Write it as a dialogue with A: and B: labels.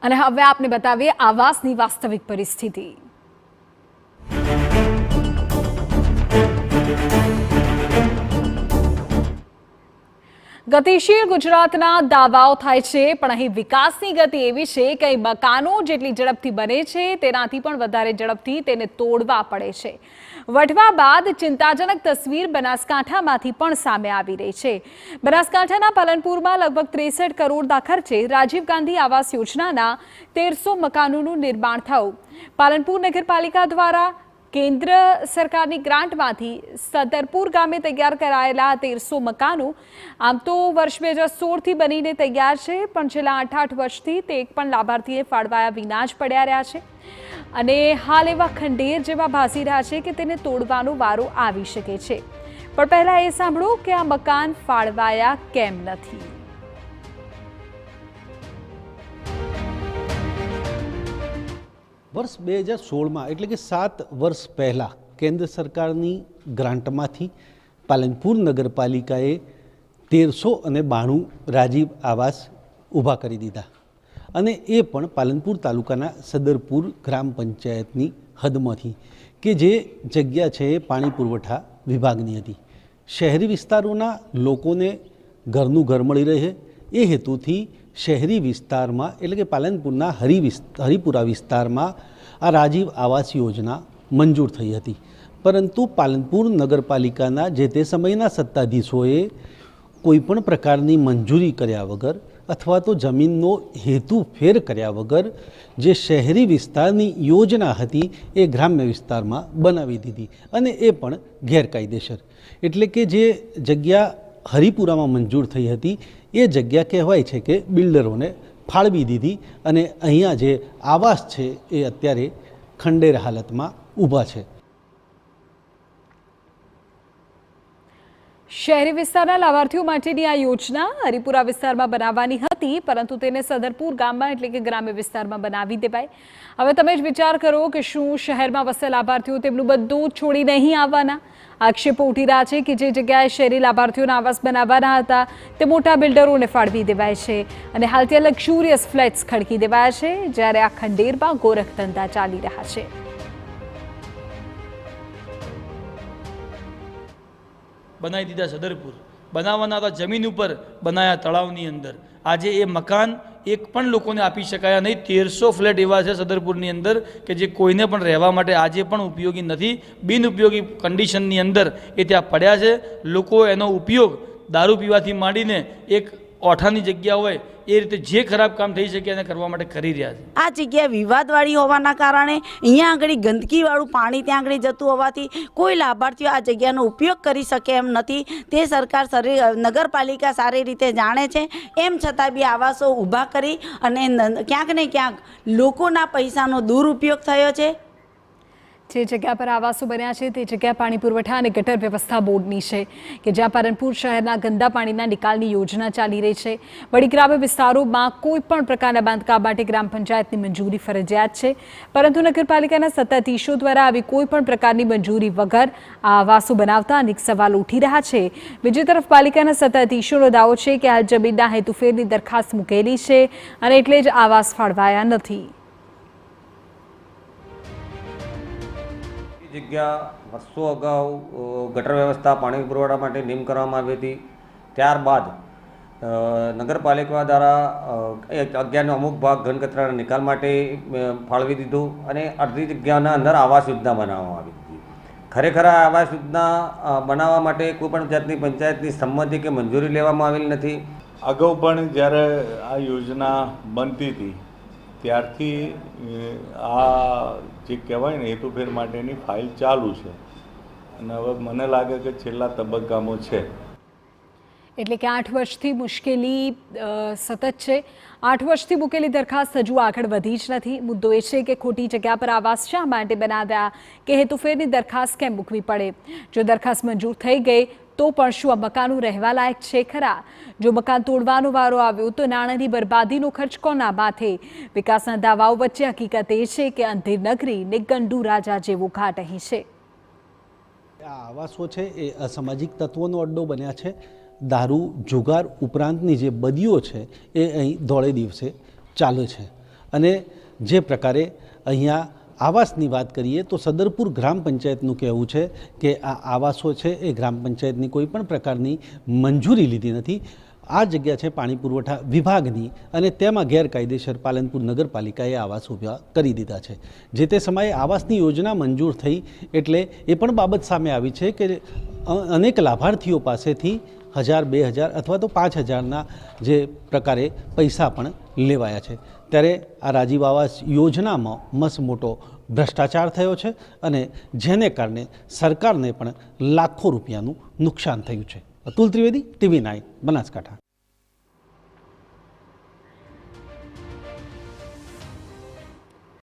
A: અને હવે આપને બતાવીએ આવાસની વાસ્તવિક પરિસ્થિતિ। ગતિશીલ ગુજરાતના દાવાઓ થાય છે, પણ અહીં વિકાસની ગતિ એવી છે કે અહીં મકાનો જેટલી ઝડપથી બને છે તેનાથી પણ વધારે ઝડપથી તેને તોડવા પડે છે। વઢવા બાદ ચિંતાજનક તસવીર બનાસકાંઠામાંથી પણ સામે આવી રહી છે। બનાસકાંઠાના પાલનપુરમાં લગભગ 63 કરોડના ખર્ચે રાજીવ ગાંધી આવાસ યોજનાના 1300 મકાનોનું નિર્માણ થયું। પાલનપુર નગરપાલિકા દ્વારા કેન્દ્ર સરકારની ગ્રાન્ટમાંથી સદરપુર ગામે તૈયાર કરાયેલા 1300 મકાનો આમ તો વર્ષ 2016થી બનીને તૈયાર છે, પણ છેલ્લા 8 વર્ષથી તે એક પણ લાભાર્થીએ ફાળવાયા વિના જ પડ્યા રહ્યા છે અને હાલ એવા ખંડેર જેવા ભાસી રહ્યા છે કે તેને તોડવાનો વારો આવી શકે છે। પણ પહેલા એ સાંભળો કે આ મકાન ફાળવાયા કેમ નથી।
B: વર્ષ 2016 એટલે કે 7 વર્ષ પહેલાં કેન્દ્ર સરકારની ગ્રાન્ટમાંથી પાલનપુર નગરપાલિકાએ 1392 રાજીવ આવાસ ઊભા કરી દીધા અને એ પણ પાલનપુર તાલુકાના સદરપુર ગ્રામ પંચાયતની હદમાંથી કે જે જગ્યા છે એ પાણી પુરવઠા વિભાગની હતી। શહેરી વિસ્તારોના લોકોને ઘરનું ઘર મળી રહે એ હેતુથી શહેરી વિસ્તારમાં એટલે કે પાલનપુરના હરિપુરા વિસ્તારમાં આ રાજીવ આવાસ યોજના મંજૂર થઈ હતી, પરંતુ પાલનપુર નગરપાલિકાના જે તે સમયના સત્તાધીશોએ કોઈપણ પ્રકારની મંજૂરી કર્યા વગર અથવા તો જમીનનો હેતુ ફેર કર્યા વગર જે શહેરી વિસ્તારની યોજના હતી એ ગ્રામ્ય વિસ્તારમાં બનાવી દીધી અને એ પણ ગેરકાયદેસર। એટલે કે જે જગ્યા હરિપુરામાં મંજૂર થઈ હતી એ જગ્યા કહેવાય છે કે બિલ્ડરોને ફાળવી દીધી અને અહીંયા જે આવાસ છે એ અત્યારે ખંડેર હાલતમાં ઊભા છે।
A: શહેરી વિસ્તારના લાભાર્થીઓ માટેની આ યોજના હરિપુરા વિસ્તારમાં બનાવવાની હતી, પરંતુ તેને સદરપુર ગામમાં એટલે કે ગ્રામ્ય વિસ્તારમાં બનાવી દેવાય। હવે તમે જ વિચાર કરો કે શું શહેરમાં વસેલા લાભાર્થીઓ તેમનું બધું છોડી નહીં આવવાના? આક્ષેપો ઉઠી રહ્યા છે કે જે જગ્યાએ શહેરી લાભાર્થીઓના આવાસ બનાવવાના હતા તે મોટા બિલ્ડરોને ફાળવી દેવાય છે અને હાલ ત્યાં લક્ઝુરિયસ ફ્લેટ્સ ખડકી દેવાયા છે, જ્યારે આ ખંડેરમાં ગોરખ ધંધા ચાલી રહ્યા છે।
C: બનાવી દીધા સદરપુર, બનાવવાના હતા જમીન ઉપર, બનાવ્યા તળાવની અંદર। આજે એ મકાન એક પણ લોકોને આપી શકાયા નહીં। 1300 ફ્લેટ એવા છે સદરપુરની અંદર કે જે કોઈને પણ રહેવા માટે આજે પણ ઉપયોગી નથી, બિનઉપયોગી કન્ડિશનની અંદર એ ત્યાં પડ્યા છે। લોકો એનો ઉપયોગ દારૂ પીવાથી માંડીને એક ઓઠાની જગ્યા હોય એ રીતે જે ખરાબ કામ થઈ શકે એને કરવા માટે કરી રહ્યા છે।
D: આ જગ્યા વિવાદવાળી હોવાના કારણે અહીંયા આગળ ગંદકીવાળું પાણી ત્યાં આગળ જતું હોવાથી કોઈ લાભાર્થીઓ આ જગ્યાનો ઉપયોગ કરી શકે એમ નથી। તે સરકાર નગરપાલિકા સારી રીતે જાણે છે, એમ છતાં બી આવાસો ઊભા કરી અને ક્યાંક ને ક્યાંક લોકોના પૈસાનો દુરુપયોગ થયો છે।
A: જે જગ્યા પર આવાસો બન્યા છે તે જગ્યા પાણી પુરવઠા અને ગટર વ્યવસ્થા બોર્ડની છે કે જ્યાં પાલનપુર શહેરના ગંદા પાણીના નિકાલની યોજના ચાલી રહી છે। વળી ગ્રામ્ય વિસ્તારોમાં કોઈ પણ પ્રકારના બાંધકામ માટે ગ્રામ પંચાયતની મંજૂરી ફરજિયાત છે, પરંતુ નગરપાલિકાના સત્તાધીશો દ્વારા આવી કોઈ પણ પ્રકારની મંજૂરી વગર આ આવાસો બનાવતા અનેક સવાલ ઉઠી રહ્યા છે। બીજી તરફ પાલિકાના સત્તાધીશોનો દાવો છે કે હાલ જમીનના હેતુફેરની દરખાસ્ત મૂકેલી છે અને એટલે જ આવાસ ફાળવાયા નથી।
E: જગ્યા વર્ષો અગાઉ ગટર વ્યવસ્થા પાણી પુરવઠા માટે નિયમ કરવામાં આવી હતી। ત્યારબાદ નગરપાલિકા દ્વારા 11નો અમુક ભાગ ઘન કચરાના નિકાલ માટે ફાળવી દીધું અને અડધી જગ્યાના અંદર આવાસ યોજના બનાવવામાં આવી હતી। ખરેખર આ આવાસ યોજના બનાવવા માટે કોઈ પણ જાતની પંચાયતની સંમતિ કે મંજૂરી લેવામાં આવેલી નથી।
F: અગાઉ પણ જ્યારે આ યોજના બનતી હતી ત્યારથી આ જે કહેવાય ને હેતુફેર માટેની ફાઇલ ચાલુ છે અને હવે મને લાગે કે છેલ્લા તબક્કામાં છે।
A: એટલે કે 8 વર્ષથી મુશ્કેલી સતત છે। 8 વર્ષથી મૂકેલી દરખાસ્ત હજુ આગળ વધી જ નથી। મુદ્દો એ છે કે ખોટી જગ્યા પર આવાસ શા માટે બનાવ્યા કે હેતુફેરની દરખાસ્ત કેમ મૂકવી પડે? જો દરખાસ્ત મંજૂર થઈ ગઈ તો પણ શું આ મકાનો રહેવા લાયક છે ખરા? જો મકાન તોડવાનો વારો આવ્યો તો નાણાંની બરબાદીનો ખર્ચ કોના માથે? વિકાસના દાવાઓ વચ્ચે હકીકત એ છે કે અંધેર નગરી ને ગંડુ રાજા જેવો ઘાટ અહીં છે।
B: આ આવાસો છે એ અસામાજિક તત્વોનો અડ્ડો બન્યા છે। દારૂ જુગાર ઉપરાંતની જે બદીઓ છે એ અહીં દોડે દિવસે ચાલે છે અને જે પ્રકારે અહીંયા આવાસની વાત કરીએ તો સદરપુર ગ્રામ પંચાયતનું કહેવું છે કે આ આવાસો છે એ ગ્રામ પંચાયતની કોઈ પણ પ્રકારની મંજૂરી લીધી નથી. આ જગ્યા છે પાણી પુરવઠા વિભાગની અને તેમાં ગેરકાયદેસર પાલનપુર નગરપાલિકાએ આવાસ ઊભા કરી દીધા છે. જે તે સમયે આવાસની યોજના મંજૂર થઈ એટલે એ પણ બાબત સામે આવી છે કે અનેક લાભાર્થીઓ પાસેથી 1000, 2000 અથવા તો 5000ના જે પ્રકારે પૈસા પણ લેવાયા છે. ત્યારે આ રાજીવ આવાસ યોજનામાં મસ્ત મોટો ભ્રષ્ટાચાર થયો છે અને જેને કારણે સરકારને પણ લાખો રૂપિયાનું નુકસાન થયું છે. અતુલ ત્રિવેદી, TV9, બનાસકાંઠા.